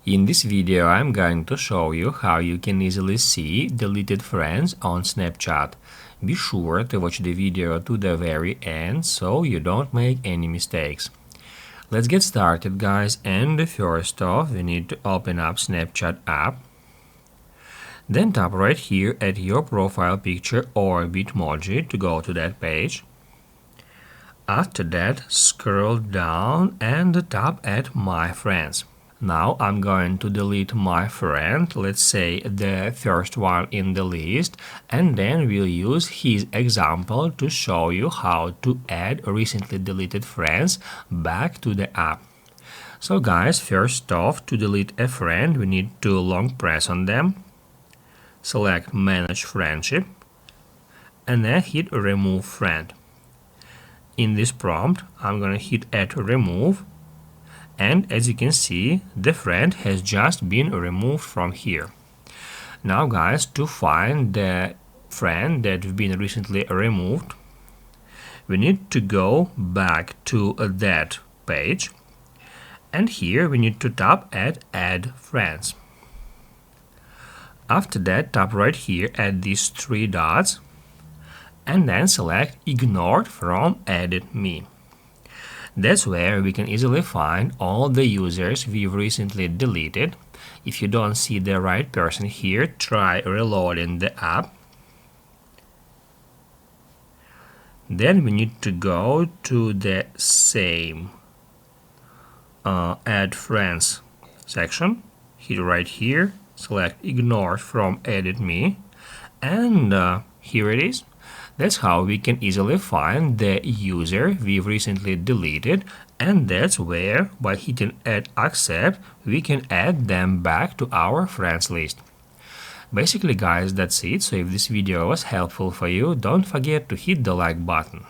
In this video, I'm going to show you how you can easily see deleted friends on Snapchat. Be sure to watch the video to the very end so you don't make any mistakes. Let's get started, guys, and first off, we need to open up Snapchat app. Then tap right here at your profile picture or Bitmoji to go to that page. After that, scroll down and tap at My Friends. Now I'm going to delete my friend, let's say the first one in the list, and then we'll use his example to show you how to add recently deleted friends back to the app. So guys, first off, to delete a friend, we need to long press on them, select Manage Friendship, and then hit Remove Friend. In this prompt, I'm going to hit Add Remove. And as you can see, the friend has just been removed from here. Now guys, to find the friend that's been recently removed, we need to go back to that page, and here we need to tap at Add Friends. After that, tap right here at these three dots and then select Ignored from Added Me. That's where we can easily find all the users we've recently deleted. If you don't see the right person here, try reloading the app. Then we need to go to the same Add Friends section. Hit right here, select Ignore from Edit Me, and here it is. That's how we can easily find the user we've recently deleted, and that's where, by hitting Add Accept, we can add them back to our friends list. Basically guys, that's it. So if this video was helpful for you, don't forget to hit the like button.